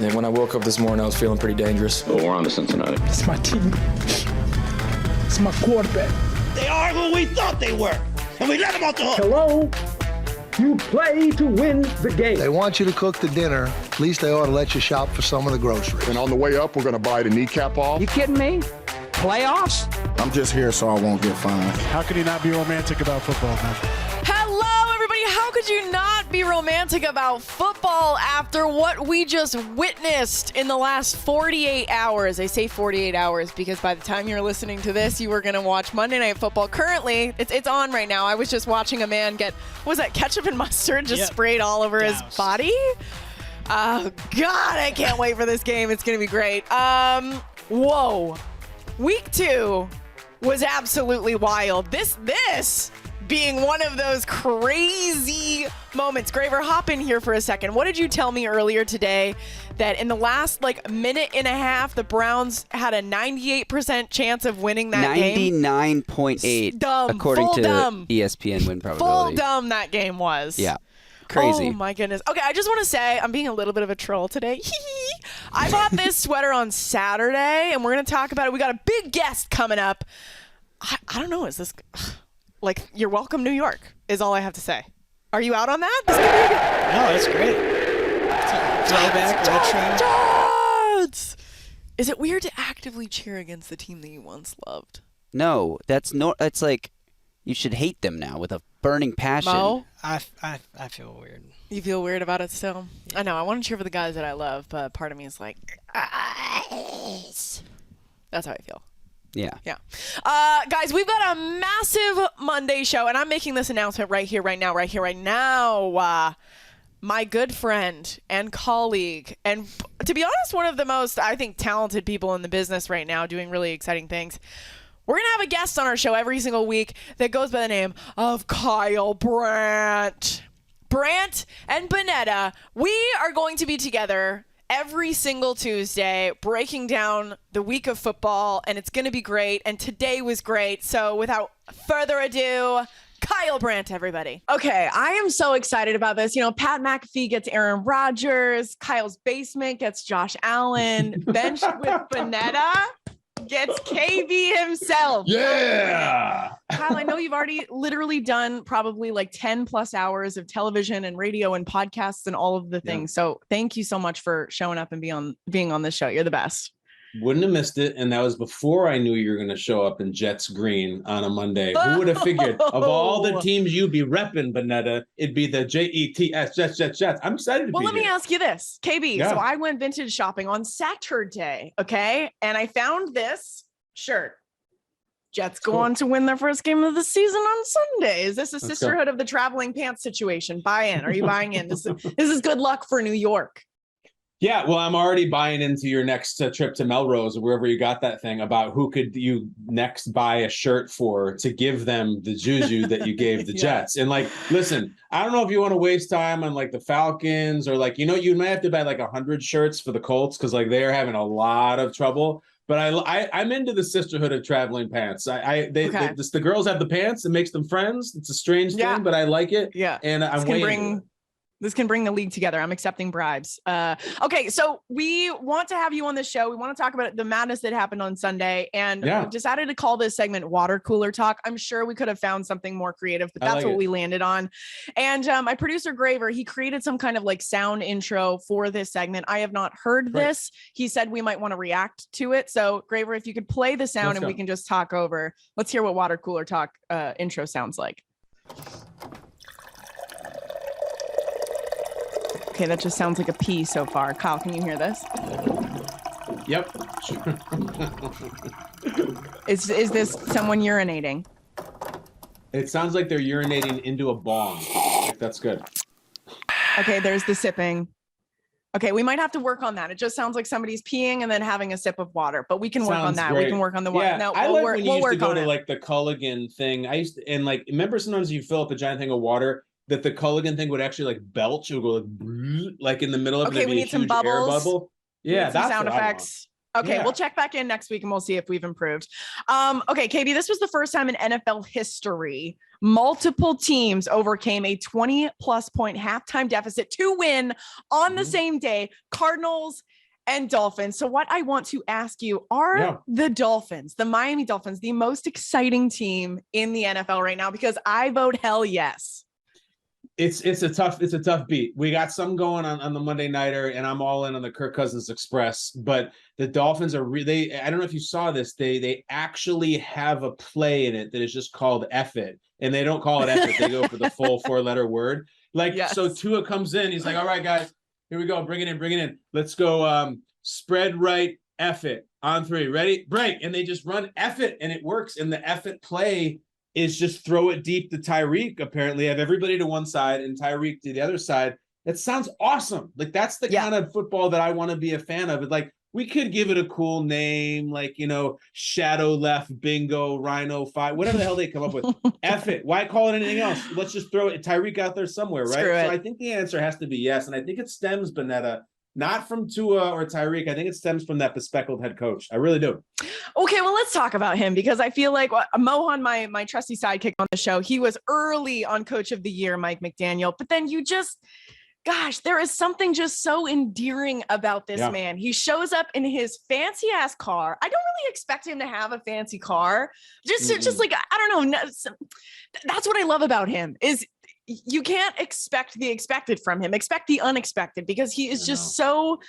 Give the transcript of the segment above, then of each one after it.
And when I woke up this morning, I was feeling pretty dangerous. Well, we're on to Cincinnati. It's my team. It's my quarterback. They are who we thought they were, and we let them off the hook. Hello? You play to win the game. They want you to cook the dinner. At least they ought to let you shop for some of the groceries. And on the way up, we're going to buy the kneecap off. You kidding me? Playoffs? I'm just here so I won't get fined. How can you not be romantic about football, man? Hello, everybody. How could you not be romantic about football after what we just witnessed in the last 48 hours? I say 48 hours because by the time you're listening to this, you were going to watch Monday Night Football. Currently, it's on right now. I was just watching a man get, what was that, ketchup and mustard just sprayed all over his body? Oh, God, I can't wait for this game. It's going to be great. Whoa. Week 2 was absolutely wild. This being one of those crazy moments. Graver, hop in here for a second. What did you tell me earlier today that in the last minute and a half, the Browns had a 98% chance of winning that game? 99.8 according to ESPN win probability. Full dumb that game was. Yeah. Crazy. Oh my goodness. Okay, I just want to say I'm being a little bit of a troll today. I bought this sweater on Saturday, and we're going to talk about it. We got a big guest coming up. I don't know. Is this you're welcome, New York, is all I have to say. Are you out on that? No, that's great. Throwback, retro. Is it weird to actively cheer against the team that you once loved? No, it's like you should hate them now with a burning passion. Mo? I feel weird. You feel weird about it still? Yeah. I know. I want to cheer for the guys that I love, but part of me is like, that's how I feel. Yeah. Yeah. Guys, we've got a massive Monday show, and I'm making this announcement right here, right now. My good friend and colleague, and to be honest, one of the most, I think, talented people in the business right now doing really exciting things. We're going to have a guest on our show every single week that goes by the name of Kyle Brandt. Brandt and Bonnetta, we are going to be together every single Tuesday breaking down the week of football, and it's going to be great, and today was great. So without further ado, Kyle Brandt, everybody. Okay, I am so excited about this. You know, Pat McAfee gets Aaron Rodgers, Kyle's basement gets Josh Allen, Bench with Bonnetta gets KB himself. Yeah. Kyle, I know you've already literally done probably 10 plus hours of television and radio and podcasts and all of the things. Yeah. So thank you so much for showing up and being on this show. You're the best. Wouldn't have missed it. And that was before I knew you were going to show up in Jets green on a Monday. Who would have figured of all the teams you'd be repping, Bonnetta, it'd be the Jets, Jets. I'm excited to be Well, let me ask you this, KB. Yeah. So I went vintage shopping on Saturday, okay? And I found this shirt. Jets go on to win their first game of the season on Sunday. Is this a sisterhood of the traveling pants situation? Buy in. Are you buying in? This is good luck for New York. Yeah, well, I'm already buying into your next trip to Melrose or wherever you got that thing about who could you next buy a shirt for to give them the juju that you gave the Jets. And listen, I don't know if you want to waste time on the Falcons or you might have to buy 100 shirts for the Colts because they're having a lot of trouble. But I'm into the sisterhood of traveling pants. The girls have the pants. It makes them friends. It's a strange thing, but I like it. Yeah, and This can bring the league together. I'm accepting bribes. Okay, so we want to have you on the show. We want to talk about the madness that happened on Sunday, and we decided to call this segment Water Cooler Talk. I'm sure we could have found something more creative, but that's what we landed on. And my producer, Graver, he created some kind of sound intro for this segment. I have not heard this. He said we might want to react to it. So, Graver, if you could play the sound and we can just talk over. Let's hear what Water Cooler Talk intro sounds like. Okay, that just sounds like a pee so far. Kyle, can you hear this? Yep. Is this someone urinating? It sounds like they're urinating into a bong. That's good. Okay, there's the sipping. Okay, we might have to work on that. It just sounds like somebody's peeing and then having a sip of water, but we can work on that. Great. We can work on the water. Yeah, no, I we'll when you used to go to it. the Culligan thing. I used to, and remember sometimes you fill up a giant thing of water that the Culligan thing would actually belch. It would go in the middle of it. Okay, we need some bubbles. Air bubble. Yeah, that's sound effects. Okay, we'll check back in next week and we'll see if we've improved. Okay, KB, this was the first time in NFL history multiple teams overcame a 20-plus point halftime deficit to win on the same day, Cardinals and Dolphins. So what I want to ask you, are the Dolphins, the Miami Dolphins, the most exciting team in the NFL right now? Because I vote hell yes. It's a tough beat. We got some going on the Monday Nighter, and I'm all in on the Kirk Cousins Express. But the Dolphins are really, I don't know if you saw this, they actually have a play in it that is just called F it. And they don't call it F it. They go for the full 4-letter word. So Tua comes in, he's like, all right, guys, here we go. Bring it in. Let's go spread right, F it. On 3. Ready? Break. And they just run F it, and it works. And the F it play is just throw it deep to Tyreek, apparently have everybody to one side and Tyreek to the other side. That sounds awesome. Like, that's the kind of football that I want to be a fan of. Like, we could give it a cool name, like, Shadow Left, Bingo, Rhino 5, whatever the hell they come up with. F it. Why call it anything else? Let's just throw it Tyreek out there somewhere, right? So I think the answer has to be yes. And I think it stems, Bonnetta, not from Tua or Tyreek. I think it stems from that bespectacled head coach. I really do. Okay, well, let's talk about him, because I feel like Mohan, my trusty sidekick on the show, he was early on Coach of the Year, Mike McDaniel. But then there is something just so endearing about this man. He shows up in his fancy ass car. I don't really expect him to have a fancy car. Just like, I don't know. That's what I love about him is you can't expect the expected from him. Expect the unexpected, because he is just so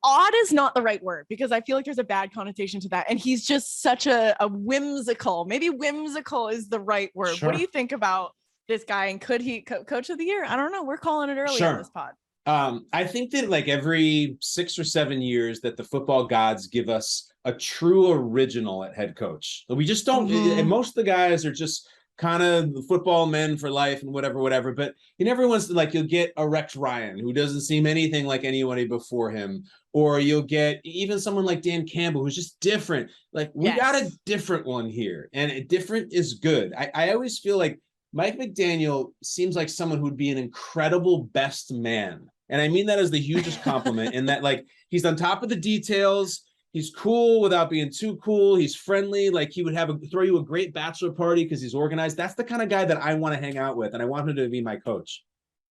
odd is not the right word, because I feel like there's a bad connotation to that. And he's just such a whimsical, maybe whimsical is the right word. Sure. What do you think about this guy? And could he Coach of the Year? I don't know. We're calling it early on this pod. I think that like every 6 or 7 years that the football gods give us a true original at head coach. We just don't, and most of the guys are just kind of football men for life and whatever. But every once you'll get a Rex Ryan who doesn't seem anything like anybody before him, or you'll get even someone like Dan Campbell who's just different. Like we got a different one here, and different is good. I always feel like Mike McDaniel seems like someone who'd be an incredible best man. And I mean that as the hugest compliment, in that like he's on top of the details. He's cool without being too cool. He's friendly. Like he would throw you a great bachelor party because he's organized. That's the kind of guy that I want to hang out with, and I want him to be my coach.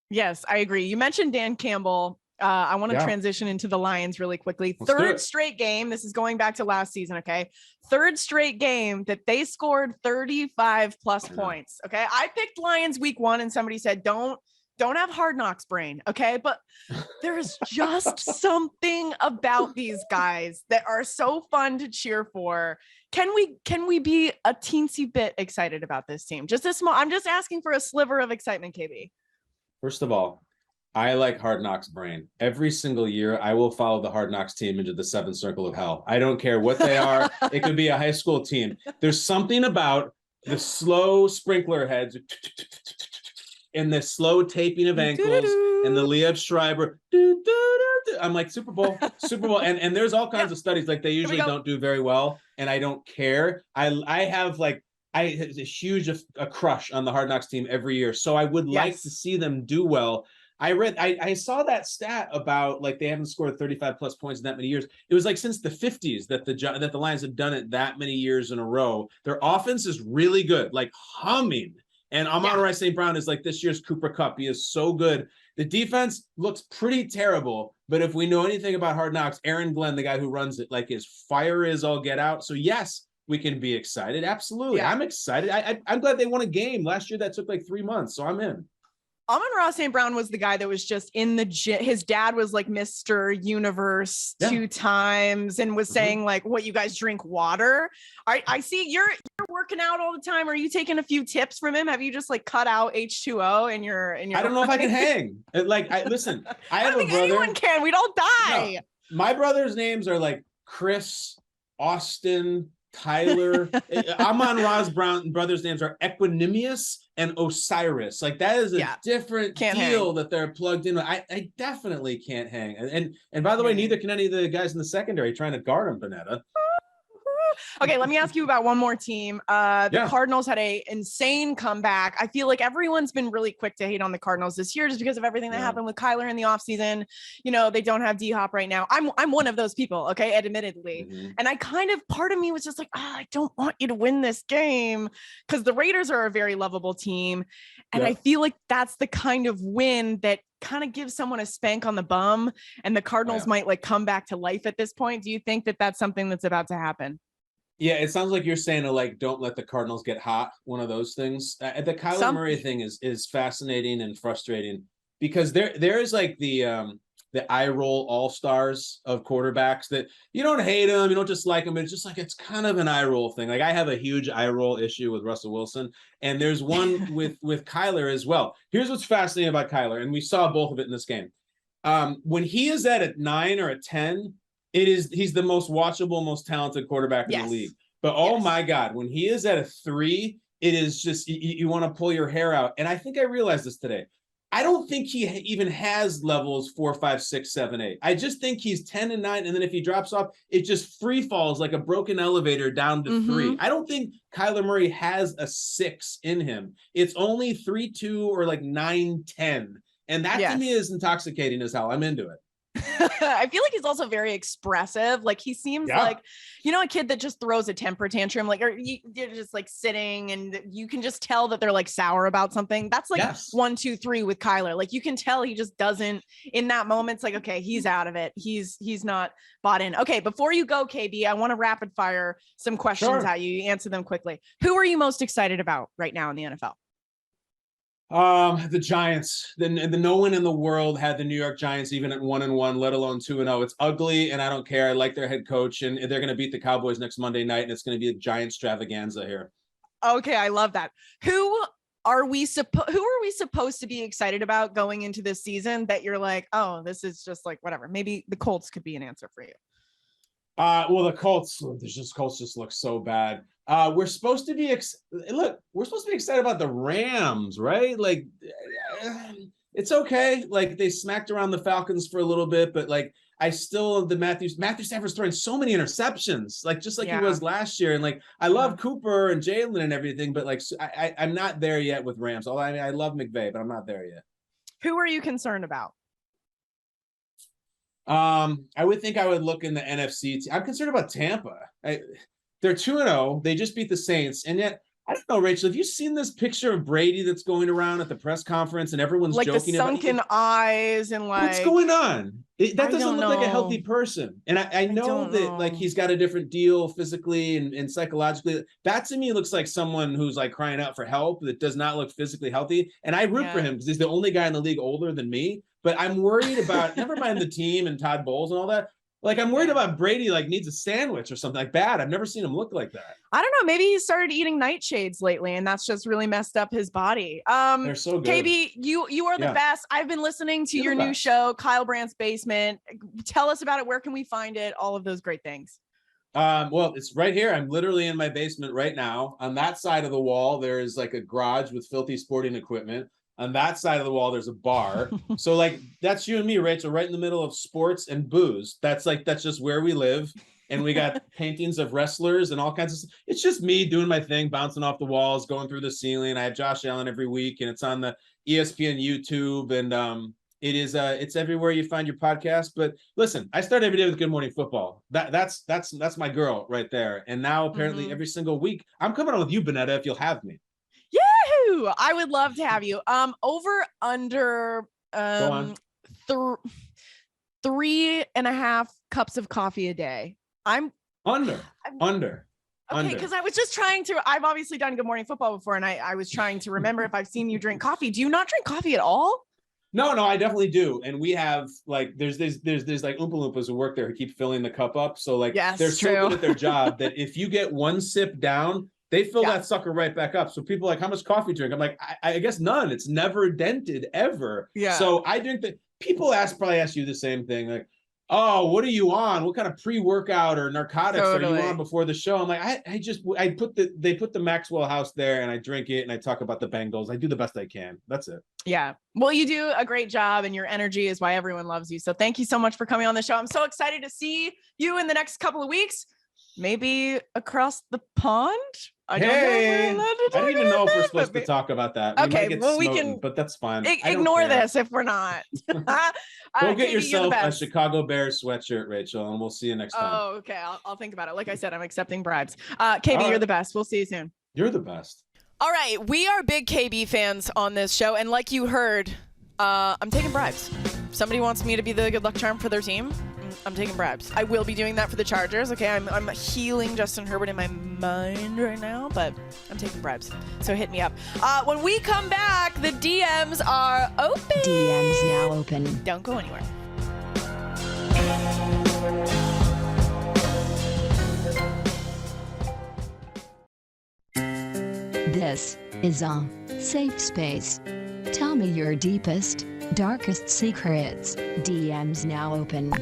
Yes, I agree. You mentioned Dan Campbell. I want to transition into the Lions really quickly. Third straight game. This is going back to last season. Okay. Third straight game that they scored 35 plus points. Okay. I picked Lions week 1 and somebody said, don't have Hard Knocks brain. Okay. But there's just something about these guys that are so fun to cheer for. Can we be a teensy bit excited about this team? Just a small, I'm just asking for a sliver of excitement, KB. First of all, I like Hard Knocks brain. Every single year, I will follow the Hard Knocks team into the 7th circle of hell. I don't care what they are. It could be a high school team. There's something about the slow sprinkler heads and the slow taping of ankles and the Liev Schreiber. I'm like, Super Bowl. And there's all kinds of studies. Like they usually don't do very well. And I don't care. I have a huge crush on the Hard Knocks team every year. So I would like to see them do well. I saw that stat about like they haven't scored 35 plus points in that many years. It was like since the 50s that the Lions have done it that many years in a row. Their offense is really good, like humming. And Amon-Ra St. Brown is like this year's Cooper Kupp. He is so good. The defense looks pretty terrible, but if we know anything about Hard Knocks, Aaron Glenn, the guy who runs it, like his fire is all get out. So yes, we can be excited. Absolutely. I'm excited. I'm glad they won a game last year that took like 3 months. So I'm in. Amon-Ra St. Brown was the guy that was just in the gym. His dad was like Mr. Universe 2 times and was saying like, what, you guys drink water? I see you're working out all the time. Are you taking a few tips from him? Have you just like cut out H2O and your I don't know if I can hang. Like listen, I have don't think a brother. Anyone can. We'd all die. No, my brother's names are like Chris, Austin, Tyler. Amon-Ra's brothers' names are Equanimous and Osiris. Like that is a different deal that they're plugged in. I definitely can't hang. And by the way, neither can any of the guys in the secondary trying to guard him, Bonnetta. Okay, let me ask you about one more team. The Yeah. Cardinals had a insane comeback. I feel like everyone's been really quick to hate on the Cardinals this year just because of everything that happened with Kyler in the offseason. You know, they don't have D-Hop right now. I'm one of those people, okay, admittedly. And I kind of, part of me was just like, I don't want you to win this game because the Raiders are a very lovable team. And I feel like that's the kind of win that kind of gives someone a spank on the bum, and the Cardinals might like come back to life at this point. Do you think that that's something that's about to happen? Yeah, it sounds like you're saying to like, don't let the Cardinals get hot. One of those things. The Kyler Murray thing is fascinating and frustrating because there is like the eye roll all-stars of quarterbacks that you don't hate them, you don't dislike them, but it's just like it's kind of an eye roll thing. Like I have a huge eye roll issue with Russell Wilson, and there's one with Kyler as well. Here's what's fascinating about Kyler, and we saw both of it in this game. When he is at a 9 or a 10, he's the most watchable, most talented quarterback in the league. But oh my God, when he is at a 3, it is just you want to pull your hair out. And I think I realized this today. I don't think he even has levels 4, 5, 6, 7, 8. I just think he's 10 and 9, and then if he drops off, it just free falls like a broken elevator down to 3. I don't think Kyler Murray has a 6 in him. It's only 3, 2, or like 9, 10, and that to me is intoxicating as hell. I'm into it. I feel like he's also very expressive. Like he seems like, you know, a kid that just throws a temper tantrum, like, or you're just like sitting and you can just tell that they're like sour about something. That's like 1, 2, 3 with Kyler. Like you can tell he just doesn't in that moment. It's like, okay, he's out of it. He's not bought in. Okay. Before you go, KB, I want to rapid fire some questions at you. You answer them quickly. Who are you most excited about right now in the NFL? The Giants. The no one in the world had the New York Giants even at 1-1, let alone 2-0. It's ugly, and I don't care. I like their head coach, and they're going to beat the Cowboys next Monday night, and it's going to be a giant extravaganza here. Okay, I love that. Who are we supposed to be excited about going into this season that you're like, oh, this is just like whatever? Maybe the Colts could be an answer for you. Well, the Colts just look so bad. We're supposed to be excited about the Rams, right? Like it's okay. Like they smacked around the Falcons for a little bit, but like I still Matthew Stafford's throwing so many interceptions, like just like he was last year. And like I love Cooper and Jalen and everything, but like I'm not there yet with Rams. Although I love McVay, but I'm not there yet. Who are you concerned about? I would think I would look in the NFC. I'm concerned about Tampa. They're 2-0. They just beat the Saints, and yet I don't know, Rachel. Have you seen this picture of Brady that's going around at the press conference, and everyone's like joking the sunken eyes and like what's going on? That doesn't look like a healthy person. And I know that like he's got a different deal physically and psychologically. That to me looks like someone who's like crying out for help that does not look physically healthy. And I root for him because he's the only guy in the league older than me. But I'm worried about never mind the team and Todd Bowles and all that. Like I'm worried about Brady like needs a sandwich or something like bad. I've never seen him look like that. I don't know. Maybe he started eating nightshades lately and that's just really messed up his body. They're so good. KB, you are the best. I've been listening to your new show, Kyle Brandt's Basement. Tell us about it. Where can we find it? All of those great things. Well, it's right here. I'm literally in my basement right now. On that side of the wall, there is like a garage with filthy sporting equipment. On that side of the wall, there's a bar. So like that's you and me, Rachel, right in the middle of sports and booze. That's just where we live. And we got paintings of wrestlers and all kinds of stuff. It's just me doing my thing, bouncing off the walls, going through the ceiling. I have Josh Allen every week, and it's on the ESPN YouTube. And it's everywhere you find your podcast. But listen, I start every day with Good Morning Football. That's my girl right there. And now apparently every single week, I'm coming on with you, Bonnetta, if you'll have me. Yahoo! I would love to have you. Over under 3.5 cups of coffee a day. I'm under. Okay, because I was just trying to. I've obviously done Good Morning Football before, and I was trying to remember if I've seen you drink coffee. Do you not drink coffee at all? No, I definitely do. And we have like there's like Oompa Loompas who work there who keep filling the cup up. So like they're so good at their job that if you get one sip down, they fill that sucker right back up. So people are like, how much coffee do you drink? I'm like, I guess none. It's never dented ever. Yeah. So I drink that. People probably ask you the same thing. Like, oh, what are you on? What kind of pre-workout or narcotics are you on before the show? I'm like, they put the Maxwell House there and I drink it and I talk about the Bengals. I do the best I can. That's it. Yeah. Well, you do a great job and your energy is why everyone loves you. So thank you so much for coming on the show. I'm so excited to see you in the next couple of weeks. maybe across the pond. I don't know. Hey, If we're allowed to I talk don't even about know if we're that, supposed but to talk about that. We Okay, might get well, we smoten, can but that's fine. I don't ignore care. this if we're not. Go Katie, get you're the yourself a best. Chicago Bears sweatshirt, Rachel, and we'll see you next time. Oh, okay. I'll think about it. Like I said, I'm accepting bribes. KB, All you're right. the best. We'll see you soon. You're the best. All right, we are big KB fans on this show, and like you heard, I'm taking bribes. If somebody wants me to be the good luck charm for their team, I'm taking bribes. I will be doing that for the Chargers. Okay, I'm healing Justin Herbert in my mind right now, but I'm taking bribes. So hit me up. When we come back, the DMs are open. DMs now open. Don't go anywhere. This is a safe space. Tell me your deepest, darkest secrets. DMs now open.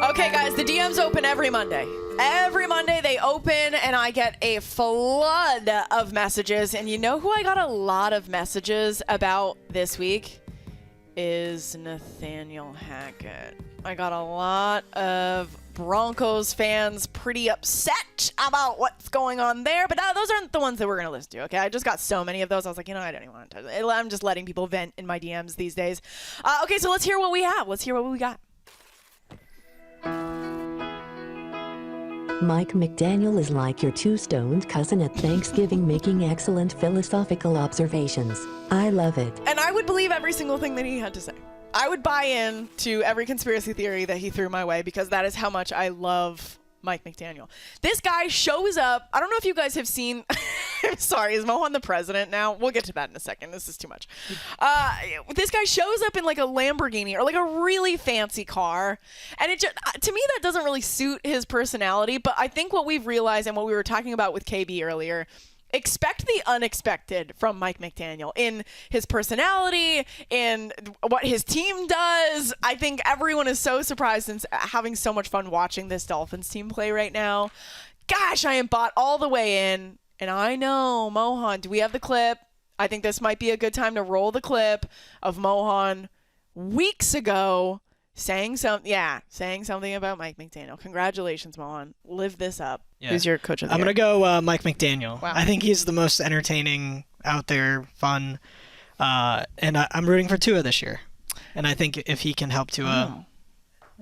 Okay, guys, the DMs open every Monday. Every Monday they open, and I get a flood of messages. And you know who I got a lot of messages about this week? Is Nathaniel Hackett. I got a lot of Broncos fans pretty upset about what's going on there, but those aren't the ones that we're going to listen to, okay? I just got so many of those. I was like, I don't even want to touch it. I'm just letting people vent in my DMs these days. Okay, so let's hear what we have. Let's hear what we got. Mike McDaniel is like your two-stoned cousin at Thanksgiving making excellent philosophical observations. I love it. And I would believe every single thing that he had to say. I would buy in to every conspiracy theory that he threw my way because that is how much I love Mike McDaniel. This guy shows up. I don't know if you guys have seen. I'm sorry. Is Mohan the president now? We'll get to that in a second. This is too much. This guy shows up in like a Lamborghini or like a really fancy car. And it just, to me, that doesn't really suit his personality. But I think what we've realized and what we were talking about with KB earlier, expect the unexpected from Mike McDaniel in his personality, in what his team does. I think everyone is so surprised and having so much fun watching this Dolphins team play right now. Gosh, I am bought all the way in. And I know, Mohan, do we have the clip? I think this might be a good time to roll the clip of Mohan weeks ago saying something about Mike McDaniel. Congratulations, Mohan. Live this up. Yeah. Who's your coach of the I'm year? going to go Mike McDaniel. Wow. I think he's the most entertaining, out there, fun. And I'm rooting for Tua this year. And I think if he can help Tua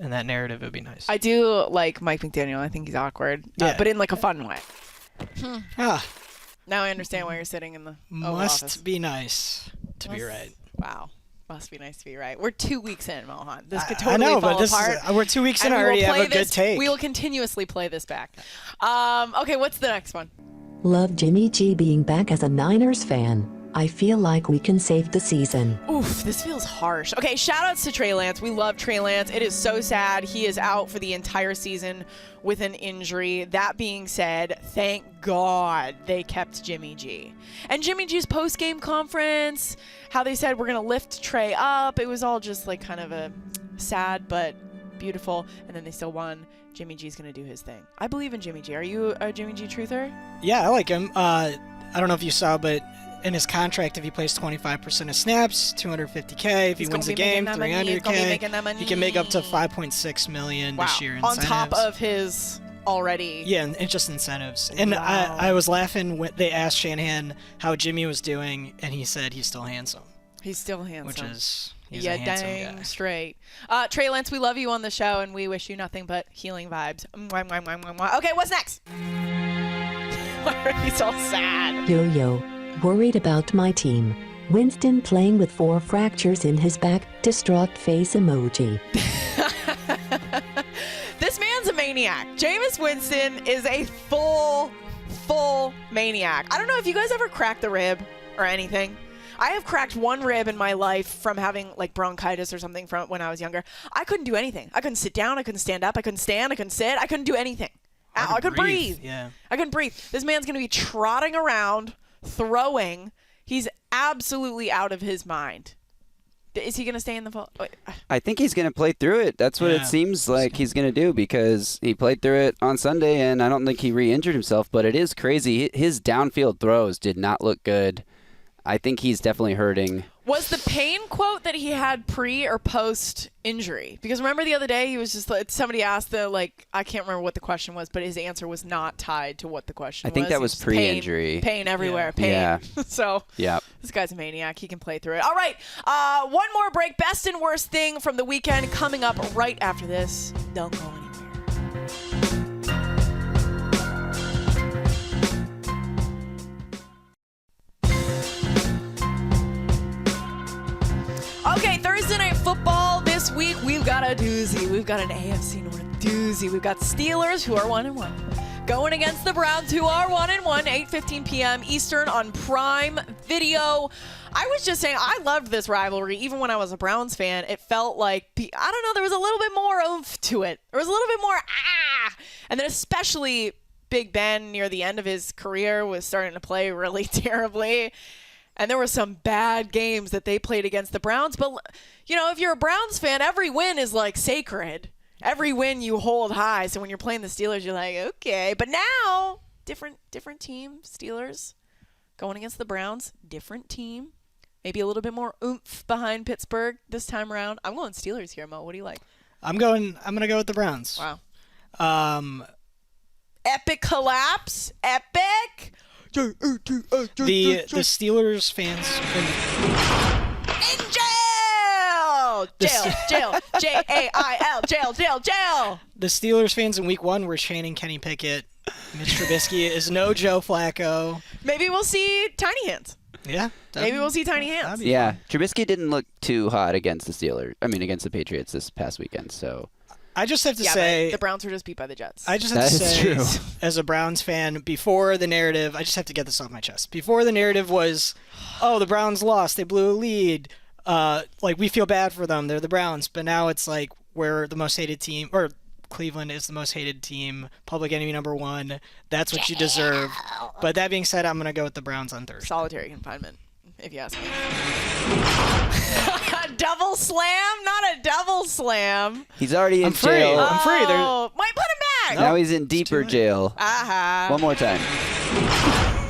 in that narrative, it would be nice. I do like Mike McDaniel. I think he's awkward, but in like a fun way. Now I understand why you're sitting in the Oval Must Office. be nice to be right. Wow. Must be nice to be right. We're 2 weeks in, Mohan. This could I totally know, fall but this apart. we're 2 weeks in. And I we will already have play a good this- take. We will continuously play this back. Okay, what's the next one? Love Jimmy G being back as a Niners fan. I feel like we can save the season. Oof, this feels harsh. Okay, shout outs to Trey Lance. We love Trey Lance. It is so sad. He is out for the entire season with an injury. That being said, thank God they kept Jimmy G. And Jimmy G's post-game conference, how they said we're going to lift Trey up. It was all just like kind of a sad but beautiful. And then they still won. Jimmy G's going to do his thing. I believe in Jimmy G. Are you a Jimmy G truther? Yeah, I like him. I don't know if you saw, but in his contract, if he plays 25% of snaps, $250K. If he wins a game, $300K. He can make up to $5.6 million this year. On top of his already. Yeah, and it's just incentives. And I was laughing when they asked Shanahan how Jimmy was doing, and he said he's still handsome. He's still handsome. Which is, he's a handsome dang guy. straight. Trey Lance, we love you on the show, and we wish you nothing but healing vibes. Mwah, mwah, mwah, mwah, mwah. Okay, what's next? Why are you so sad? Yo, worried about my team. Winston playing with 4 fractures in his back. Distraught face emoji. This man's a maniac. Jameis Winston is a full maniac. I don't know if you guys ever cracked the rib or anything. I have cracked one rib in my life from having like bronchitis or something from when I was younger. I couldn't do anything. I couldn't sit down. I couldn't stand up. I couldn't stand. I couldn't sit. I couldn't do anything. I couldn't breathe. Yeah. I couldn't breathe. This man's going to be trotting around, throwing. He's absolutely out of his mind. Is he going to stay in the fall? I think he's going to play through it. That's what it seems like he's going to do because he played through it on Sunday, and I don't think he re-injured himself, but it is crazy. His downfield throws did not look good. I think he's definitely hurting. Was the pain quote that he had pre or post injury? Because remember the other day he was just like, somebody asked I can't remember what the question was, but his answer was not tied to what the question was. I think that was pre-injury. Pain everywhere. Pain. Yeah. So this guy's a maniac. He can play through it. All right. One more break. Best and worst thing from the weekend coming up right after this. Don't go anywhere. Okay, Thursday Night Football this week. We've got a doozy. We've got an AFC North doozy. We've got Steelers, who are 1-1, going against the Browns, who are 1-1, 8:15 p.m. Eastern on Prime Video. I was just saying, I loved this rivalry. Even when I was a Browns fan, it felt like, I don't know, there was a little bit more oomph to it. There was a little bit more, And then especially Big Ben near the end of his career was starting to play really terribly. And there were some bad games that they played against the Browns. But, if you're a Browns fan, every win is like sacred. Every win you hold high. So when you're playing the Steelers, you're like, okay. But now, different team, Steelers going against the Browns, different team. Maybe a little bit more oomph behind Pittsburgh this time around. I'm going Steelers here, Mo. What do you like? I'm going to go with the Browns. Wow. Epic collapse. Epic. The Steelers fans in jail. Jail. Jail. The Steelers fans in week 1 were chanting Kenny Pickett. Mitch Trubisky is no Joe Flacco. Maybe we'll see tiny hands. Yeah. Maybe we'll see tiny hands. Yeah. Trubisky didn't look too hot against the Steelers. Against the Patriots this past weekend. So I just have to say, the Browns were just beat by the Jets. I just have to say, as a Browns fan, before the narrative, I just have to get this off my chest. Before the narrative was, the Browns lost, they blew a lead. We feel bad for them. They're the Browns. But now it's like we're the most hated team, or Cleveland is the most hated team. Public enemy number 1. That's what you deserve. But that being said, I'm going to go with the Browns on Thursday. Solitary confinement, if you ask me. Double slam? Not a double slam. He's already in jail. I'm free. Might put him back. Now he's in deeper jail. One more time.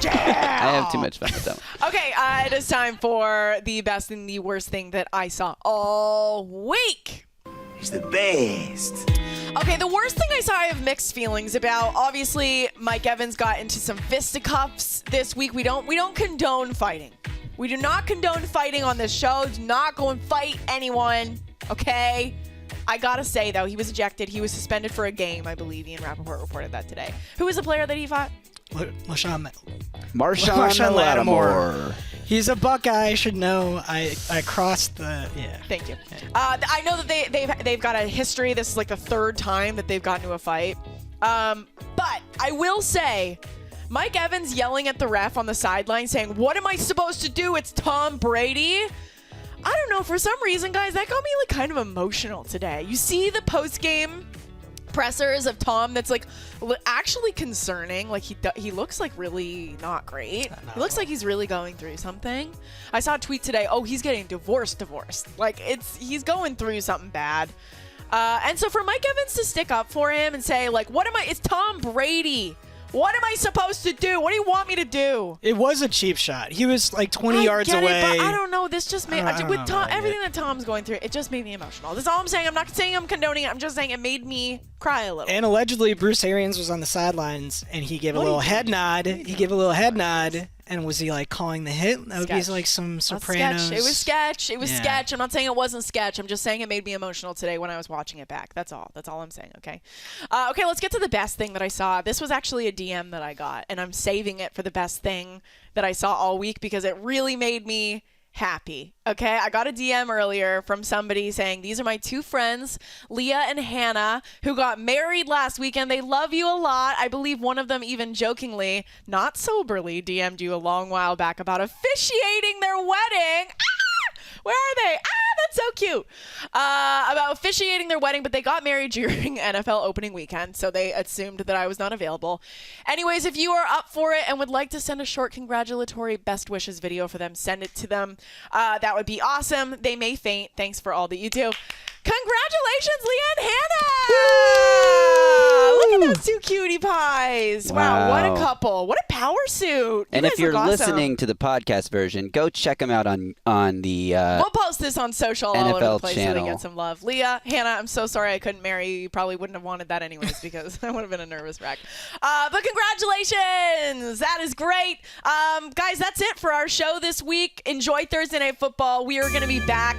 I have too much fun with that one. Okay, it is time for the best and the worst thing that I saw all week. He's the best. Okay, the worst thing I saw I have mixed feelings about. Obviously, Mike Evans got into some fisticuffs this week. We don't condone fighting. We do not condone fighting on this show. Do not go and fight anyone, okay? I gotta say, though, he was ejected. He was suspended for a game, I believe. Ian Rappaport reported that today. Who was the player that he fought? Marshawn Lattimore. He's a Buckeye. I should know. I crossed the Thank you. I know that they've got a history. This is like the third time that they've gotten into a fight. But I will say, Mike Evans yelling at the ref on the sideline saying, "What am I supposed to do? It's Tom Brady." I don't know. For some reason, guys, that got me like kind of emotional today. You see the post-game pressers of Tom that's like actually concerning. Like he looks like really not great. He looks like he's really going through something. I saw a tweet today, he's getting divorced. Like he's going through something bad. And so for Mike Evans to stick up for him and say like, it's Tom Brady. What am I supposed to do? What do you want me to do? It was a cheap shot. He was like 20 yards away. But I don't know. This just made everything that Tom's going through. It just made me emotional. That's all I'm saying. I'm not saying I'm condoning it. I'm just saying it made me cry a little. And allegedly, Bruce Arians was on the sidelines, and he gave a little head nod. He gave a little head nod. And was he like calling the hit? That would be like some Sopranos. It was sketch. Sketch. I'm not saying it wasn't sketch. I'm just saying it made me emotional today when I was watching it back. That's all. That's all I'm saying. Okay. Okay. Let's get to the best thing that I saw. This was actually a DM that I got, and I'm saving it for the best thing that I saw all week because it really made me happy. Okay, I got a DM earlier from somebody saying, these are my two friends, Leah and Hannah, who got married last weekend. They love you a lot. I believe one of them even jokingly, not soberly, DM'd you a long while back about officiating their wedding. Where are they? That's so cute. About officiating their wedding, but they got married during NFL opening weekend, so they assumed that I was not available. Anyways, if you are up for it and would like to send a short congratulatory best wishes video for them, send it to them. That would be awesome. They may faint. Thanks for all that you do. Congratulations, Leah and Hannah! Woo! Look at those two cutie pies. guys. Wow, what a couple. What a power suit. And if you're listening to the podcast version, go check them out on the we'll post this on social all over the place channel. so they get some love. Leah, Hannah, I'm so sorry I couldn't marry you. You probably wouldn't have wanted that anyways because I would have been a nervous wreck. But congratulations. That is great. Guys, that's it for our show this week. Enjoy Thursday Night Football. We are going to be back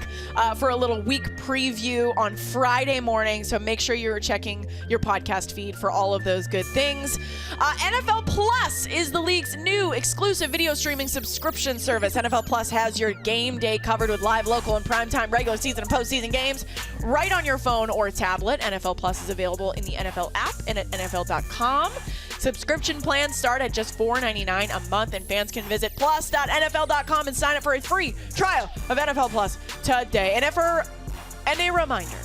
for a little week preview on Friday morning, so make sure you're checking your podcast feed for all of those good things. NFL Plus is the league's new exclusive video streaming subscription service. NFL Plus has your game day covered with live, local, and primetime regular season and postseason games right on your phone or tablet. NFL Plus is available in the NFL app and at NFL.com. Subscription plans start at just $4.99 a month, and fans can visit plus.nfl.com and sign up for a free trial of NFL Plus today. And a reminder,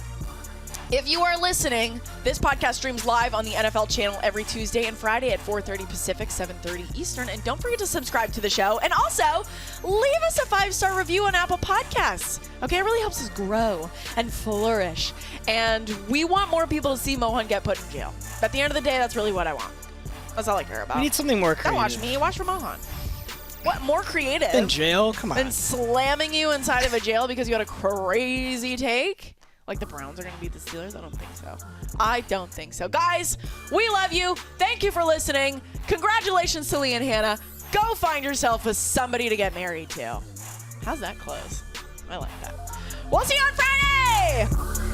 if you are listening, this podcast streams live on the NFL channel every Tuesday and Friday at 4:30 Pacific, 7:30 Eastern. And don't forget to subscribe to the show. And also, leave us a 5-star review on Apple Podcasts. Okay, it really helps us grow and flourish. And we want more people to see Mohan get put in jail. At the end of the day, that's really what I want. That's all I care about. We need something more creative. Don't watch me. Watch for Mohan. What more creative? In jail? Come on. Than slamming you inside of a jail because you had a crazy take? Like the Browns are going to beat the Steelers? I don't think so. I don't think so. Guys, we love you. Thank you for listening. Congratulations to Lee and Hannah. Go find yourself with somebody to get married to. How's that close? I like that. We'll see you on Friday!